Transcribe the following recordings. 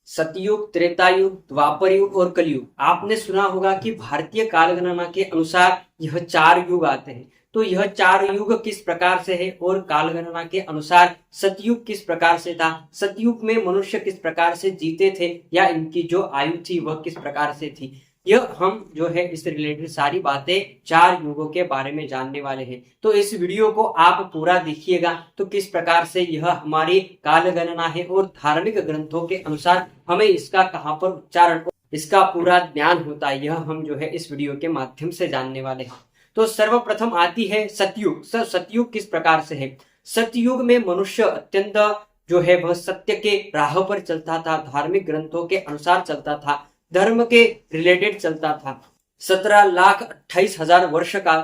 सतयुग, त्रेतायुग, द्वापर युग और कलयुग। आपने सुना होगा कि भारतीय कालगणना के अनुसार यह 4 युग आते हैं। तो यह 4 युग किस प्रकार से है और कालगणना के अनुसार सतयुग किस प्रकार से था, सतयुग में मनुष्य किस प्रकार से जीते थे या इनकी जो आयु थी वह किस प्रकार से थी, यह हम जो है इस रिलेटेड सारी बातें 4 युगों के बारे में जानने वाले हैं। तो इस वीडियो को आप पूरा देखिएगा तो किस प्रकार से यह हमारी काल गणना है और धार्मिक ग्रंथों के अनुसार हमें इसका कहां पर उच्चारण, इसका पूरा ज्ञान होता है, यह हम जो है इस वीडियो के माध्यम से जानने वाले हैं। तो सर्वप्रथम आती है सतयुग। सतयुग किस प्रकार से है? सतयुग में मनुष्य अत्यंत जो है वह सत्य के राह पर चलता था, धार्मिक ग्रंथों के अनुसार चलता था, धर्म के रिलेटेड चलता था। 17,28,000 वर्ष का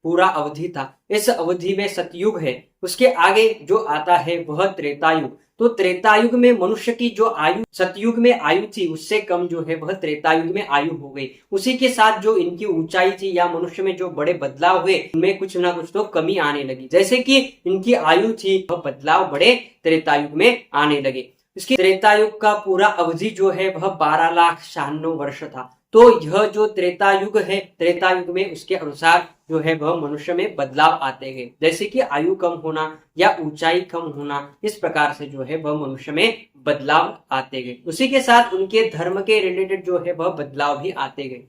पूरा अवधि था। इस अवधि में सतयुग है। उसके आगे जो आता है वह त्रेतायुग। तो त्रेतायुग में मनुष्य की जो आयु सतयुग में आयु थी उससे कम जो है वह त्रेतायुग में आयु हो गई। उसी के साथ जो इनकी ऊंचाई थी या मनुष्य में जो बड़े बदलाव हुए उनमें कुछ ना कुछ तो कमी आने लगी। जैसे कि इनकी आयु थी वह बदलाव बड़े त्रेतायुग में आने लगे। इसकी त्रेतायुग का पूरा अवधि जो है वह 12,96,000 वर्ष था। तो यह जो त्रेतायुग है, त्रेतायुग में उसके अनुसार जो है वह मनुष्य में बदलाव आते गए, जैसे कि आयु कम होना या ऊंचाई कम होना, इस प्रकार से जो है वह मनुष्य में बदलाव आते गए। उसी के साथ उनके धर्म के रिलेटेड जो है वह बदलाव भी आते गए।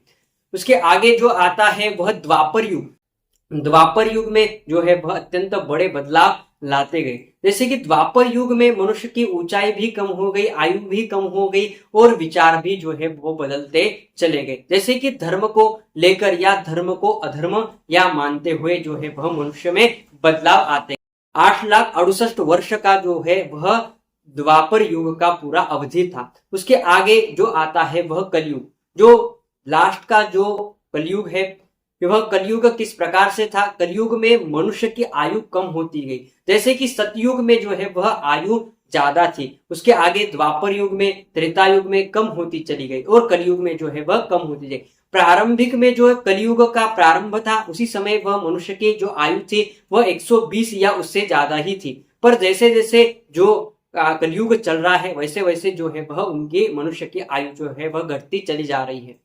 उसके आगे जो आता है वह द्वापर युग। द्वापर युग में जो है वह अत्यंत बड़े बदलाव लाते गए। जैसे कि द्वापर युग में मनुष्य की ऊंचाई भी कम हो गई, आयु भी कम हो गई और विचार भी जो है वो बदलते चले गए। जैसे कि धर्म को लेकर या धर्म को अधर्म या मानते हुए जो है वह मनुष्य में बदलाव आते। 8,68,000 वर्ष का जो है वह द्वापर युग का पूरा अवधि था। उसके आगे जो आता है वह कलयुग। जो लास्ट का जो कलयुग है वह कलयुग किस प्रकार से था? कलयुग में मनुष्य की आयु कम होती गई। जैसे कि सतयुग में जो है वह आयु ज्यादा थी, उसके आगे द्वापर युग में, त्रेतायुग में कम होती चली गई और कलयुग में जो है वह कम होती गई। प्रारंभिक में जो कलयुग का प्रारंभ था उसी समय वह मनुष्य की जो आयु थी वह 120 या उससे ज्यादा ही थी। पर जैसे जैसे जो कलयुग चल रहा है वैसे वैसे जो है वह उनकी मनुष्य की आयु जो है वह घटती चली जा रही है।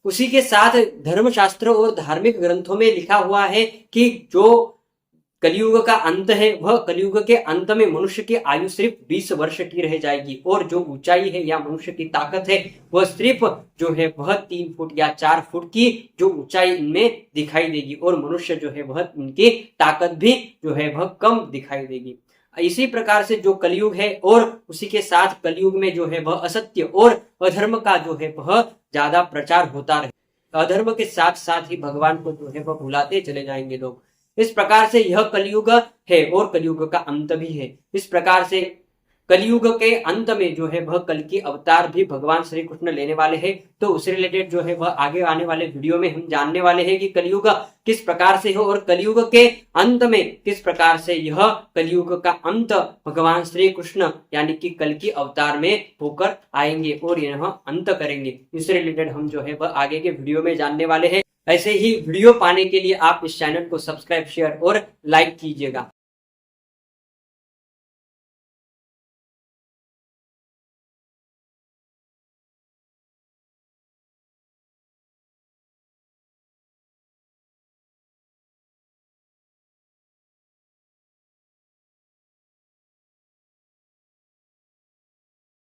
उसी के साथ धर्मशास्त्र और धार्मिक ग्रंथों में लिखा हुआ है कि जो कलयुग का अंत है वह कलयुग के अंत में मनुष्य की आयु सिर्फ 20 वर्ष की रह जाएगी और जो ऊंचाई है या मनुष्य की ताकत है वह सिर्फ जो है वह 3 फुट या 4 फुट की जो ऊंचाई इनमें दिखाई देगी और मनुष्य जो है वह इनकी ताकत भी जो है वह कम दिखाई देगी। इसी प्रकार से जो कलयुग है और उसी के साथ कलयुग में जो है वह असत्य और अधर्म का जो है वह ज्यादा प्रचार होता रहे। अधर्म के साथ साथ ही भगवान को जो है वह भुलाते चले जाएंगे लोग। इस प्रकार से यह कलयुग है और कलयुग का अंत भी है। इस प्रकार से कलयुग के अंत में जो है वह कल की अवतार भी भगवान श्री कृष्ण लेने वाले हैं। तो उससे रिलेटेड जो है वह आगे आने वाले वीडियो में हम जानने वाले हैं कि कलयुग किस प्रकार से हो और कलयुग के अंत में किस प्रकार से यह कलयुग का अंत भगवान श्री कृष्ण यानी कि कल की अवतार में होकर आएंगे और यह अंत करेंगे। इससे रिलेटेड हम जो है वह आगे के वीडियो में जानने वाले हैं। ऐसे ही वीडियो पाने के लिए आप इस चैनल को सब्सक्राइब, शेयर और लाइक कीजिएगा।